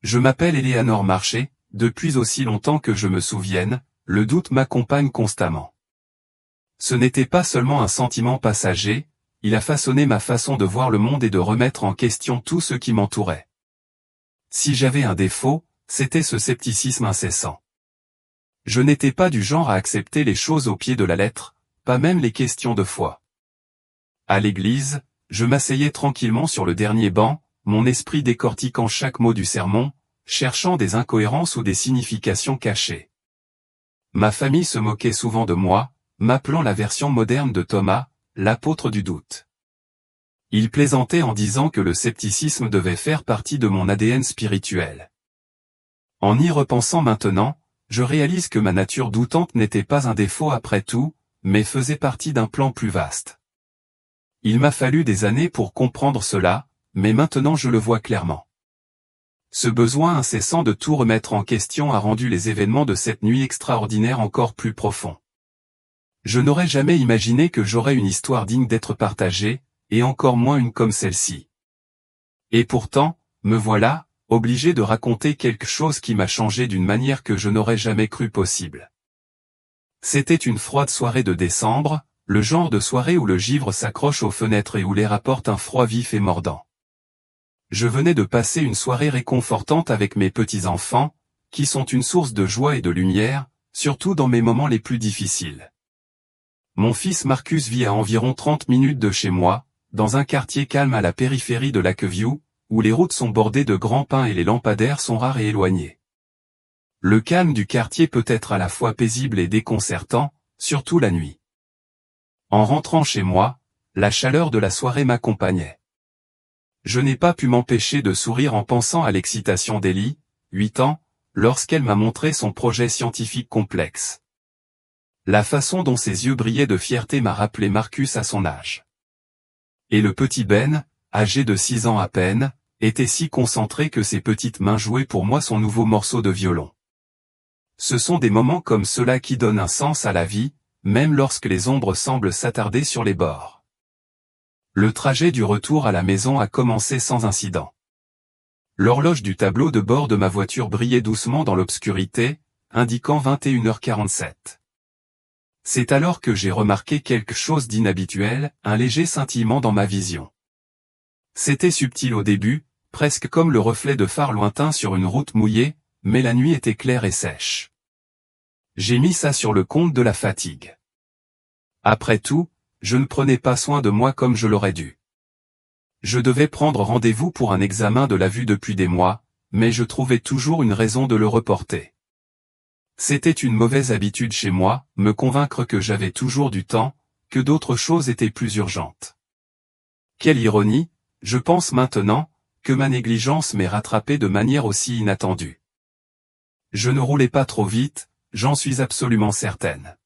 Je m'appelle Eleanor Marché, depuis aussi longtemps que je me souvienne, le doute m'accompagne constamment. Ce n'était pas seulement un sentiment passager, il a façonné ma façon de voir le monde et de remettre en question tout ce qui m'entourait. Si j'avais un défaut, c'était ce scepticisme incessant. Je n'étais pas du genre à accepter les choses au pied de la lettre, pas même les questions de foi. À l'église, je m'asseyais tranquillement sur le dernier banc, mon esprit décortiquant chaque mot du sermon, cherchant des incohérences ou des significations cachées. Ma famille se moquait souvent de moi, m'appelant la version moderne de Thomas, l'apôtre du doute. Ils plaisantaient en disant que le scepticisme devait faire partie de mon ADN spirituel. En y repensant maintenant, je réalise que ma nature doutante n'était pas un défaut après tout, mais faisait partie d'un plan plus vaste. Il m'a fallu des années pour comprendre cela, mais maintenant je le vois clairement. Ce besoin incessant de tout remettre en question a rendu les événements de cette nuit extraordinaire encore plus profonds. Je n'aurais jamais imaginé que j'aurais une histoire digne d'être partagée, et encore moins une comme celle-ci. Et pourtant, me voilà, obligé de raconter quelque chose qui m'a changé d'une manière que je n'aurais jamais cru possible. C'était une froide soirée de décembre, le genre de soirée où le givre s'accroche aux fenêtres et où l'air apporte un froid vif et mordant. Je venais de passer une soirée réconfortante avec mes petits-enfants, qui sont une source de joie et de lumière, surtout dans mes moments les plus difficiles. Mon fils Marcus vit à environ 30 minutes de chez moi, dans un quartier calme à la périphérie de Lakeview, où les routes sont bordées de grands pins et les lampadaires sont rares et éloignés. Le calme du quartier peut être à la fois paisible et déconcertant, surtout la nuit. En rentrant chez moi, la chaleur de la soirée m'accompagnait. Je n'ai pas pu m'empêcher de sourire en pensant à l'excitation d'Ellie, 8 ans, lorsqu'elle m'a montré son projet scientifique complexe. La façon dont ses yeux brillaient de fierté m'a rappelé Marcus à son âge. Et le petit Ben, âgé de 6 ans à peine, était si concentré que ses petites mains jouaient pour moi son nouveau morceau de violon. Ce sont des moments comme ceux-là qui donnent un sens à la vie, même lorsque les ombres semblent s'attarder sur les bords. Le trajet du retour à la maison a commencé sans incident. L'horloge du tableau de bord de ma voiture brillait doucement dans l'obscurité, indiquant 21h47. C'est alors que j'ai remarqué quelque chose d'inhabituel, un léger scintillement dans ma vision. C'était subtil au début, presque comme le reflet de phares lointains sur une route mouillée, mais la nuit était claire et sèche. J'ai mis ça sur le compte de la fatigue. Après tout, je ne prenais pas soin de moi comme je l'aurais dû. Je devais prendre rendez-vous pour un examen de la vue depuis des mois, mais je trouvais toujours une raison de le reporter. C'était une mauvaise habitude chez moi, me convaincre que j'avais toujours du temps, que d'autres choses étaient plus urgentes. Quelle ironie, je pense maintenant, que ma négligence m'ait rattrapé de manière aussi inattendue. Je ne roulais pas trop vite, j'en suis absolument certaine.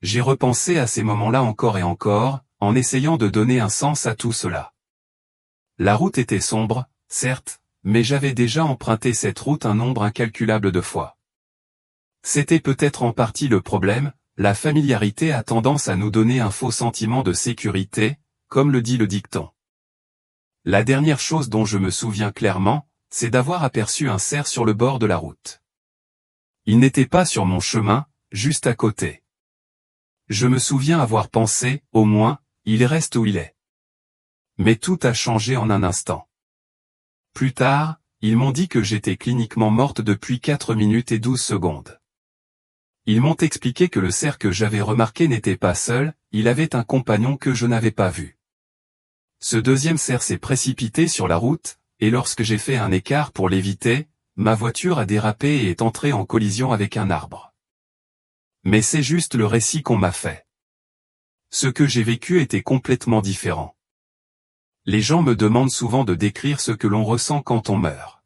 J'ai repensé à ces moments-là encore et encore, en essayant de donner un sens à tout cela. La route était sombre, certes, mais j'avais déjà emprunté cette route un nombre incalculable de fois. C'était peut-être en partie le problème, la familiarité a tendance à nous donner un faux sentiment de sécurité, comme le dit le dicton. La dernière chose dont je me souviens clairement, c'est d'avoir aperçu un cerf sur le bord de la route. Il n'était pas sur mon chemin, juste à côté. Je me souviens avoir pensé, au moins, il reste où il est. Mais tout a changé en un instant. Plus tard, ils m'ont dit que j'étais cliniquement morte depuis 4 minutes et 12 secondes. Ils m'ont expliqué que le cerf que j'avais remarqué n'était pas seul, il avait un compagnon que je n'avais pas vu. Ce deuxième cerf s'est précipité sur la route, et lorsque j'ai fait un écart pour l'éviter, ma voiture a dérapé et est entrée en collision avec un arbre. Mais c'est juste le récit qu'on m'a fait. Ce que j'ai vécu était complètement différent. Les gens me demandent souvent de décrire ce que l'on ressent quand on meurt.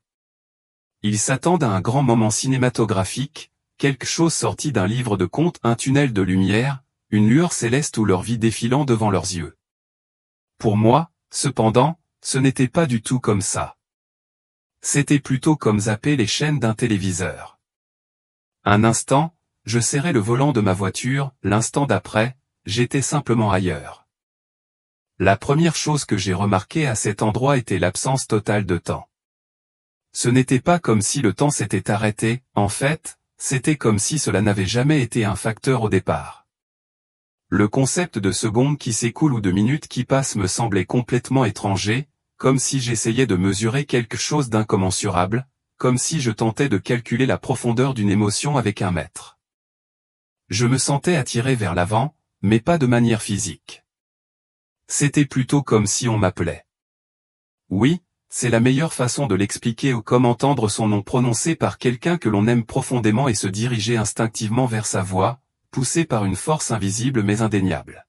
Ils s'attendent à un grand moment cinématographique, quelque chose sorti d'un livre de contes, un tunnel de lumière, une lueur céleste ou leur vie défilant devant leurs yeux. Pour moi, cependant, ce n'était pas du tout comme ça. C'était plutôt comme zapper les chaînes d'un téléviseur. Un instant, je serrais le volant de ma voiture, l'instant d'après, j'étais simplement ailleurs. La première chose que j'ai remarquée à cet endroit était l'absence totale de temps. Ce n'était pas comme si le temps s'était arrêté, en fait, c'était comme si cela n'avait jamais été un facteur au départ. Le concept de secondes qui s'écoulent ou de minutes qui passent me semblait complètement étranger, comme si j'essayais de mesurer quelque chose d'incommensurable, comme si je tentais de calculer la profondeur d'une émotion avec un mètre. Je me sentais attiré vers l'avant, mais pas de manière physique. C'était plutôt comme si on m'appelait. Oui, c'est la meilleure façon de l'expliquer, ou comme entendre son nom prononcé par quelqu'un que l'on aime profondément et se diriger instinctivement vers sa voix, poussé par une force invisible mais indéniable.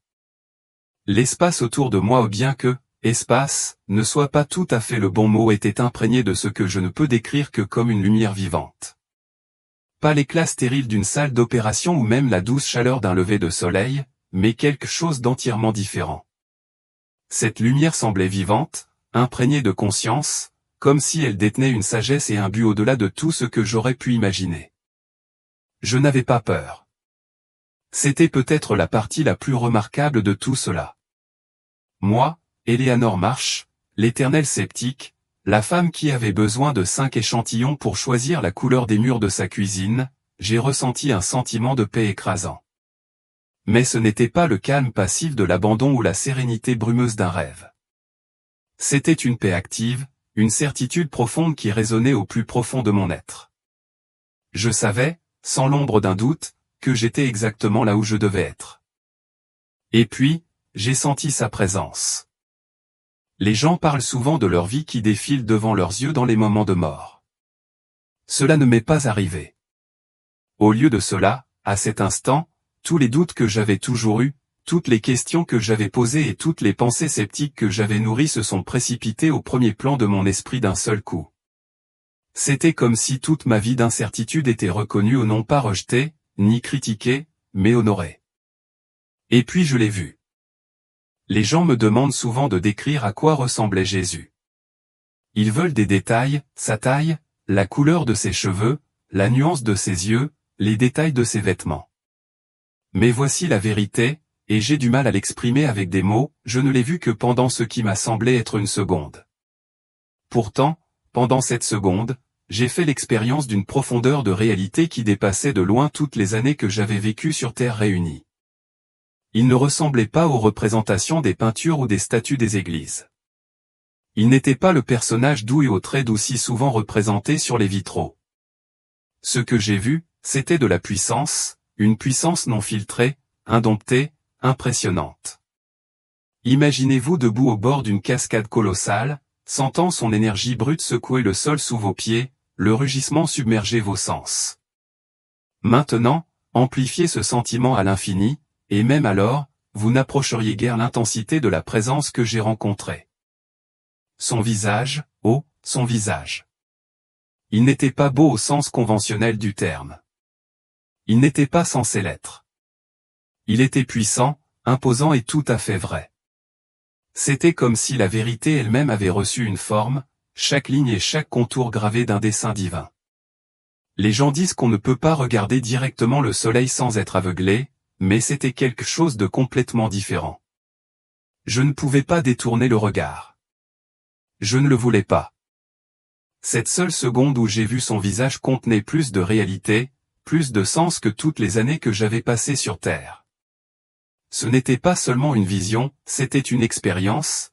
L'espace autour de moi, ou bien que, espace, ne soit pas tout à fait le bon mot, était imprégné de ce que je ne peux décrire que comme une lumière vivante. Pas l'éclat stérile d'une salle d'opération ou même la douce chaleur d'un lever de soleil, mais quelque chose d'entièrement différent. Cette lumière semblait vivante, imprégnée de conscience, comme si elle détenait une sagesse et un but au-delà de tout ce que j'aurais pu imaginer. Je n'avais pas peur. C'était peut-être la partie la plus remarquable de tout cela. Moi, Eleanor Marsh, l'éternelle sceptique, la femme qui avait besoin de 5 échantillons pour choisir la couleur des murs de sa cuisine, j'ai ressenti un sentiment de paix écrasant. Mais ce n'était pas le calme passif de l'abandon ou la sérénité brumeuse d'un rêve. C'était une paix active, une certitude profonde qui résonnait au plus profond de mon être. Je savais, sans l'ombre d'un doute, que j'étais exactement là où je devais être. Et puis, j'ai senti sa présence. Les gens parlent souvent de leur vie qui défile devant leurs yeux dans les moments de mort. Cela ne m'est pas arrivé. Au lieu de cela, à cet instant, tous les doutes que j'avais toujours eus, toutes les questions que j'avais posées et toutes les pensées sceptiques que j'avais nourries se sont précipitées au premier plan de mon esprit d'un seul coup. C'était comme si toute ma vie d'incertitude était reconnue ou non pas rejetée, ni critiquée, mais honorée. Et puis je l'ai vu. Les gens me demandent souvent de décrire à quoi ressemblait Jésus. Ils veulent des détails, sa taille, la couleur de ses cheveux, la nuance de ses yeux, les détails de ses vêtements. Mais voici la vérité, et j'ai du mal à l'exprimer avec des mots, je ne l'ai vu que pendant ce qui m'a semblé être une seconde. Pourtant, pendant cette seconde, j'ai fait l'expérience d'une profondeur de réalité qui dépassait de loin toutes les années que j'avais vécues sur Terre réunies. Il ne ressemblait pas aux représentations des peintures ou des statues des églises. Il n'était pas le personnage doux et aux traits doux si souvent représenté sur les vitraux. Ce que j'ai vu, c'était de la puissance, une puissance non filtrée, indomptée, impressionnante. Imaginez-vous debout au bord d'une cascade colossale, sentant son énergie brute secouer le sol sous vos pieds, le rugissement submerger vos sens. Maintenant, amplifiez ce sentiment à l'infini, et même alors, vous n'approcheriez guère l'intensité de la présence que j'ai rencontrée. Son visage, oh, son visage. Il n'était pas beau au sens conventionnel du terme. Il n'était pas censé l'être. Il était puissant, imposant et tout à fait vrai. C'était comme si la vérité elle-même avait reçu une forme, chaque ligne et chaque contour gravé d'un dessin divin. Les gens disent qu'on ne peut pas regarder directement le soleil sans être aveuglé, mais c'était quelque chose de complètement différent. Je ne pouvais pas détourner le regard. Je ne le voulais pas. Cette seule seconde où j'ai vu son visage contenait plus de réalité, plus de sens que toutes les années que j'avais passées sur Terre. Ce n'était pas seulement une vision, c'était une expérience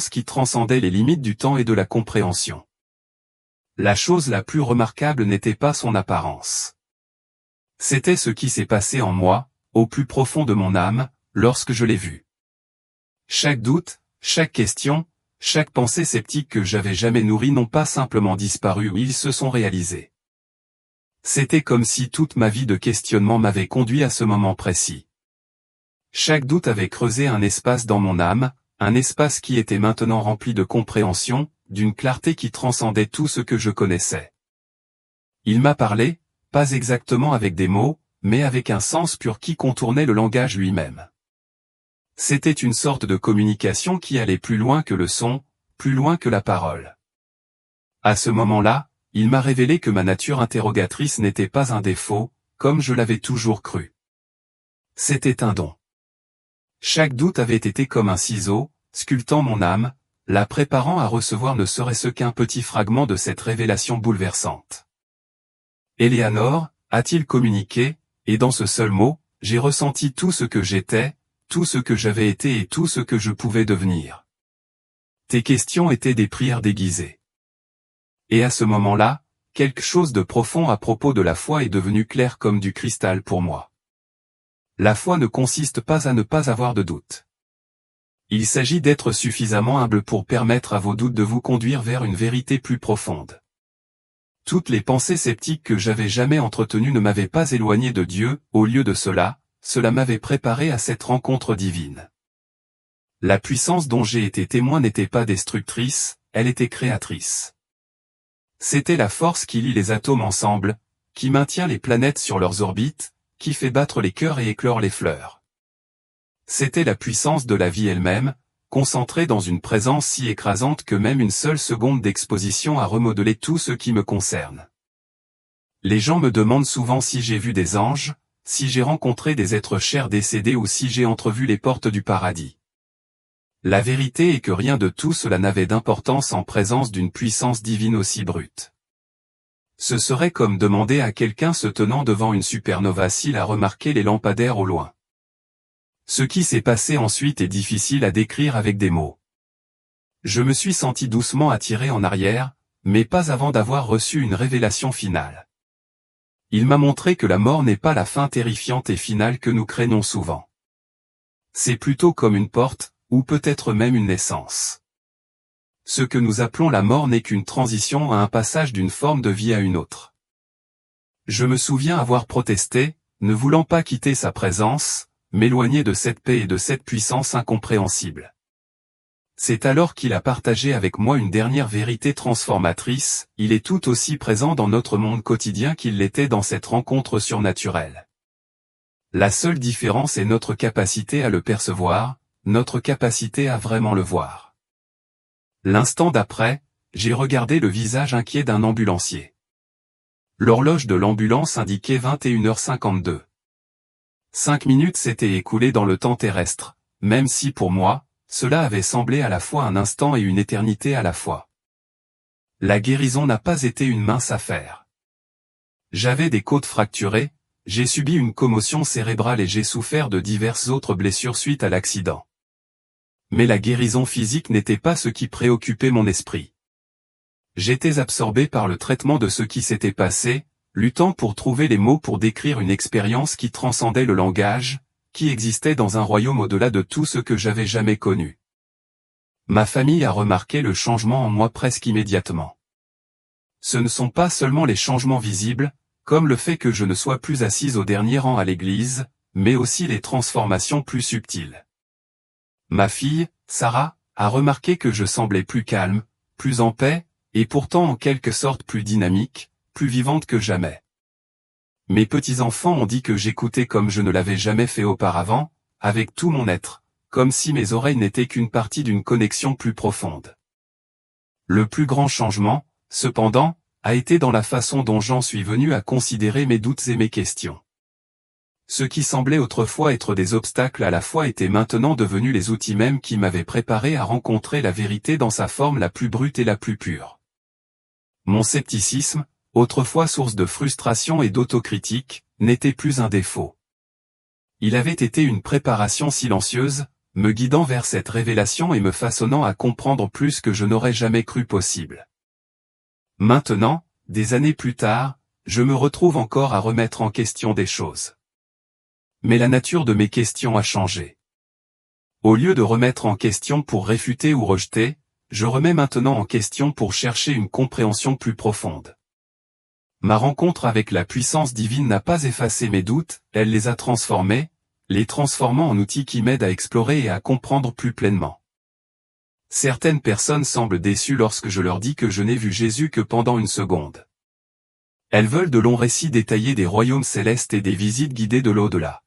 qui transcendait les limites du temps et de la compréhension. La chose la plus remarquable n'était pas son apparence. C'était ce qui s'est passé en moi, au plus profond de mon âme, lorsque je l'ai vu. Chaque doute, chaque question, chaque pensée sceptique que j'avais jamais nourrie n'ont pas simplement disparu ou ils se sont réalisés. C'était comme si toute ma vie de questionnement m'avait conduit à ce moment précis. Chaque doute avait creusé un espace dans mon âme, un espace qui était maintenant rempli de compréhension, d'une clarté qui transcendait tout ce que je connaissais. Il m'a parlé, pas exactement avec des mots, mais avec un sens pur qui contournait le langage lui-même. C'était une sorte de communication qui allait plus loin que le son, plus loin que la parole. À ce moment-là, il m'a révélé que ma nature interrogatrice n'était pas un défaut, comme je l'avais toujours cru. C'était un don. Chaque doute avait été comme un ciseau, sculptant mon âme, la préparant à recevoir ne serait-ce qu'un petit fragment de cette révélation bouleversante. Éléanore, a-t-il communiqué, et dans ce seul mot, j'ai ressenti tout ce que j'étais, tout ce que j'avais été et tout ce que je pouvais devenir. Tes questions étaient des prières déguisées. Et à ce moment-là, quelque chose de profond à propos de la foi est devenu clair comme du cristal pour moi. La foi ne consiste pas à ne pas avoir de doute. Il s'agit d'être suffisamment humble pour permettre à vos doutes de vous conduire vers une vérité plus profonde. Toutes les pensées sceptiques que j'avais jamais entretenues ne m'avaient pas éloigné de Dieu, au lieu de cela m'avait préparé à cette rencontre divine. La puissance dont j'ai été témoin n'était pas destructrice, elle était créatrice. C'était la force qui lie les atomes ensemble, qui maintient les planètes sur leurs orbites, qui fait battre les cœurs et éclore les fleurs. C'était la puissance de la vie elle-même, concentrée dans une présence si écrasante que même une seule seconde d'exposition a remodelé tout ce qui me concerne. Les gens me demandent souvent si j'ai vu des anges, si j'ai rencontré des êtres chers décédés ou si j'ai entrevu les portes du paradis. La vérité est que rien de tout cela n'avait d'importance en présence d'une puissance divine aussi brute. Ce serait comme demander à quelqu'un se tenant devant une supernova s'il a remarqué les lampadaires au loin. Ce qui s'est passé ensuite est difficile à décrire avec des mots. Je me suis senti doucement attiré en arrière, mais pas avant d'avoir reçu une révélation finale. Il m'a montré que la mort n'est pas la fin terrifiante et finale que nous craignons souvent. C'est plutôt comme une porte, ou peut-être même une naissance. Ce que nous appelons la mort n'est qu'une transition à un passage d'une forme de vie à une autre. Je me souviens avoir protesté, ne voulant pas quitter sa présence, m'éloigner de cette paix et de cette puissance incompréhensible. C'est alors qu'il a partagé avec moi une dernière vérité transformatrice, il est tout aussi présent dans notre monde quotidien qu'il l'était dans cette rencontre surnaturelle. La seule différence est notre capacité à le percevoir, notre capacité à vraiment le voir. L'instant d'après, j'ai regardé le visage inquiet d'un ambulancier. L'horloge de l'ambulance indiquait 21h52. 5 minutes s'étaient écoulées dans le temps terrestre, même si pour moi, cela avait semblé à la fois un instant et une éternité à la fois. La guérison n'a pas été une mince affaire. J'avais des côtes fracturées, j'ai subi une commotion cérébrale et j'ai souffert de diverses autres blessures suite à l'accident. Mais la guérison physique n'était pas ce qui préoccupait mon esprit. J'étais absorbé par le traitement de ce qui s'était passé, luttant pour trouver les mots pour décrire une expérience qui transcendait le langage, qui existait dans un royaume au-delà de tout ce que j'avais jamais connu. Ma famille a remarqué le changement en moi presque immédiatement. Ce ne sont pas seulement les changements visibles, comme le fait que je ne sois plus assise au dernier rang à l'église, mais aussi les transformations plus subtiles. Ma fille, Sarah, a remarqué que je semblais plus calme, plus en paix, et pourtant en quelque sorte plus dynamique, plus vivante que jamais. Mes petits-enfants ont dit que j'écoutais comme je ne l'avais jamais fait auparavant, avec tout mon être, comme si mes oreilles n'étaient qu'une partie d'une connexion plus profonde. Le plus grand changement, cependant, a été dans la façon dont j'en suis venu à considérer mes doutes et mes questions. Ce qui semblait autrefois être des obstacles à la foi étaient maintenant devenus les outils mêmes qui m'avaient préparé à rencontrer la vérité dans sa forme la plus brute et la plus pure. Mon scepticisme, autrefois source de frustration et d'autocritique, n'était plus un défaut. Il avait été une préparation silencieuse, me guidant vers cette révélation et me façonnant à comprendre plus que je n'aurais jamais cru possible. Maintenant, des années plus tard, je me retrouve encore à remettre en question des choses. Mais la nature de mes questions a changé. Au lieu de remettre en question pour réfuter ou rejeter, je remets maintenant en question pour chercher une compréhension plus profonde. Ma rencontre avec la puissance divine n'a pas effacé mes doutes, elle les a transformés, les transformant en outils qui m'aident à explorer et à comprendre plus pleinement. Certaines personnes semblent déçues lorsque je leur dis que je n'ai vu Jésus que pendant une seconde. Elles veulent de longs récits détaillés des royaumes célestes et des visites guidées de l'au-delà.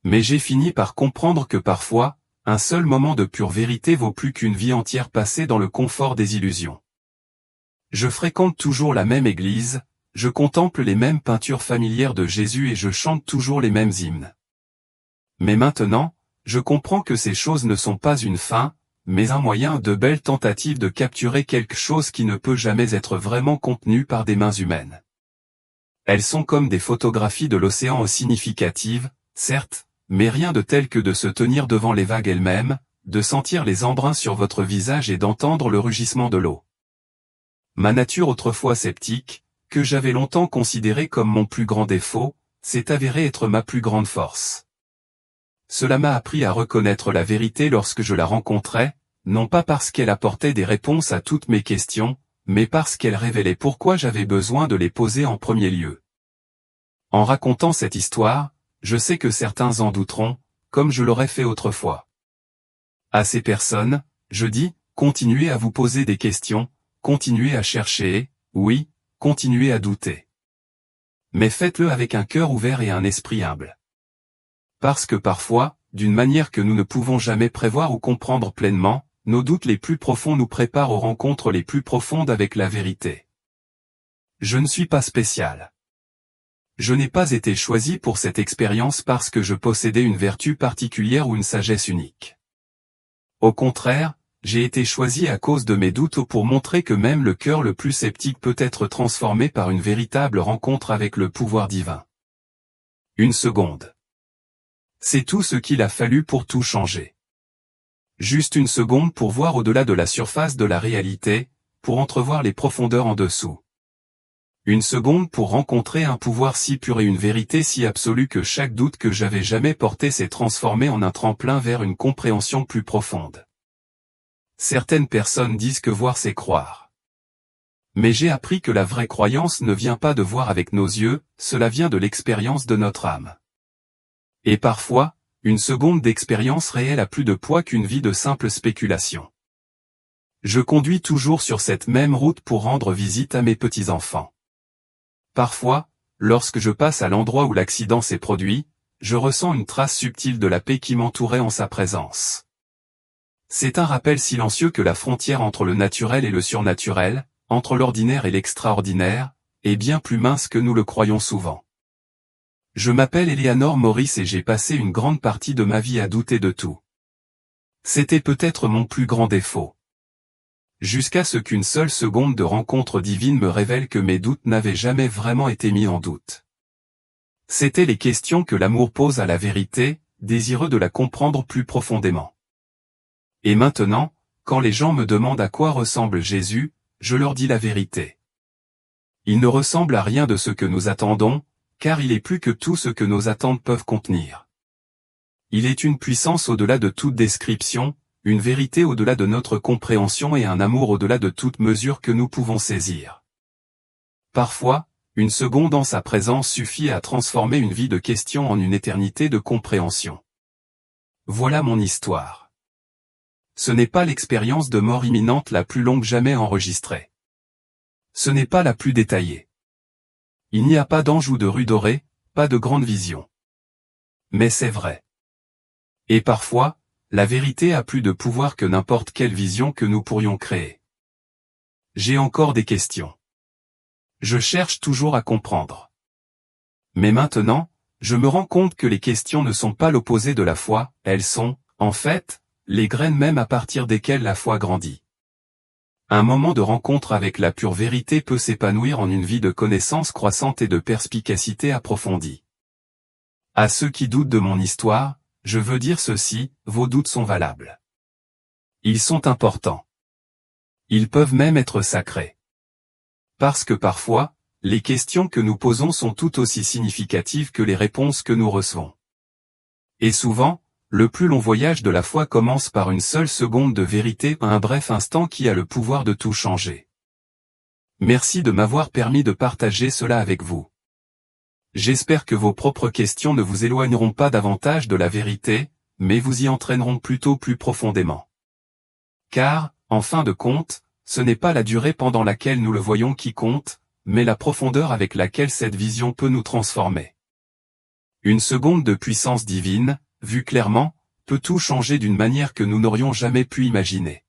Mais j'ai fini par comprendre que parfois, un seul moment de pure vérité vaut plus qu'une vie entière passée dans le confort des illusions. Je fréquente toujours la même église, je contemple les mêmes peintures familières de Jésus et je chante toujours les mêmes hymnes. Mais maintenant, je comprends que ces choses ne sont pas une fin, mais un moyen de belle tentative de capturer quelque chose qui ne peut jamais être vraiment contenu par des mains humaines. Elles sont comme des photographies de l'océan significatives, certes, mais rien de tel que de se tenir devant les vagues elles-mêmes, de sentir les embruns sur votre visage et d'entendre le rugissement de l'eau. Ma nature autrefois sceptique, que j'avais longtemps considérée comme mon plus grand défaut, s'est avérée être ma plus grande force. Cela m'a appris à reconnaître la vérité lorsque je la rencontrais, non pas parce qu'elle apportait des réponses à toutes mes questions, mais parce qu'elle révélait pourquoi j'avais besoin de les poser en premier lieu. En racontant cette histoire, je sais que certains en douteront, comme je l'aurais fait autrefois. À ces personnes, je dis, continuez à vous poser des questions, continuez à chercher, oui, continuez à douter. Mais faites-le avec un cœur ouvert et un esprit humble. Parce que parfois, d'une manière que nous ne pouvons jamais prévoir ou comprendre pleinement, nos doutes les plus profonds nous préparent aux rencontres les plus profondes avec la vérité. Je ne suis pas spécial. Je n'ai pas été choisi pour cette expérience parce que je possédais une vertu particulière ou une sagesse unique. Au contraire, j'ai été choisi à cause de mes doutes ou pour montrer que même le cœur le plus sceptique peut être transformé par une véritable rencontre avec le pouvoir divin. Une seconde. C'est tout ce qu'il a fallu pour tout changer. Juste une seconde pour voir au-delà de la surface de la réalité, pour entrevoir les profondeurs en dessous. Une seconde pour rencontrer un pouvoir si pur et une vérité si absolue que chaque doute que j'avais jamais porté s'est transformé en un tremplin vers une compréhension plus profonde. Certaines personnes disent que voir c'est croire. Mais j'ai appris que la vraie croyance ne vient pas de voir avec nos yeux, cela vient de l'expérience de notre âme. Et parfois, une seconde d'expérience réelle a plus de poids qu'une vie de simple spéculation. Je conduis toujours sur cette même route pour rendre visite à mes petits-enfants. Parfois, lorsque je passe à l'endroit où l'accident s'est produit, je ressens une trace subtile de la paix qui m'entourait en sa présence. C'est un rappel silencieux que la frontière entre le naturel et le surnaturel, entre l'ordinaire et l'extraordinaire, est bien plus mince que nous le croyons souvent. Je m'appelle Eleanor Morris et j'ai passé une grande partie de ma vie à douter de tout. C'était peut-être mon plus grand défaut. Jusqu'à ce qu'une seule seconde de rencontre divine me révèle que mes doutes n'avaient jamais vraiment été mis en doute. C'étaient les questions que l'amour pose à la vérité, désireux de la comprendre plus profondément. Et maintenant, quand les gens me demandent à quoi ressemble Jésus, je leur dis la vérité. Il ne ressemble à rien de ce que nous attendons, car il est plus que tout ce que nos attentes peuvent contenir. Il est une puissance au-delà de toute description, une vérité au-delà de notre compréhension et un amour au-delà de toute mesure que nous pouvons saisir. Parfois, une seconde en sa présence suffit à transformer une vie de questions en une éternité de compréhension. Voilà mon histoire. Ce n'est pas l'expérience de mort imminente la plus longue jamais enregistrée. Ce n'est pas la plus détaillée. Il n'y a pas d'ange ou de rue dorée, pas de grande vision. Mais c'est vrai. Et parfois, la vérité a plus de pouvoir que n'importe quelle vision que nous pourrions créer. J'ai encore des questions. Je cherche toujours à comprendre. Mais maintenant, je me rends compte que les questions ne sont pas l'opposé de la foi, elles sont, en fait, les graines même à partir desquelles la foi grandit. Un moment de rencontre avec la pure vérité peut s'épanouir en une vie de connaissance croissante et de perspicacité approfondie. À ceux qui doutent de mon histoire, je veux dire ceci, vos doutes sont valables. Ils sont importants. Ils peuvent même être sacrés. Parce que parfois, les questions que nous posons sont tout aussi significatives que les réponses que nous recevons. Et souvent, le plus long voyage de la foi commence par une seule seconde de vérité, un bref instant qui a le pouvoir de tout changer. Merci de m'avoir permis de partager cela avec vous. J'espère que vos propres questions ne vous éloigneront pas davantage de la vérité, mais vous y entraîneront plutôt plus profondément. Car, en fin de compte, ce n'est pas la durée pendant laquelle nous le voyons qui compte, mais la profondeur avec laquelle cette vision peut nous transformer. Une seconde de puissance divine, vue clairement, peut tout changer d'une manière que nous n'aurions jamais pu imaginer.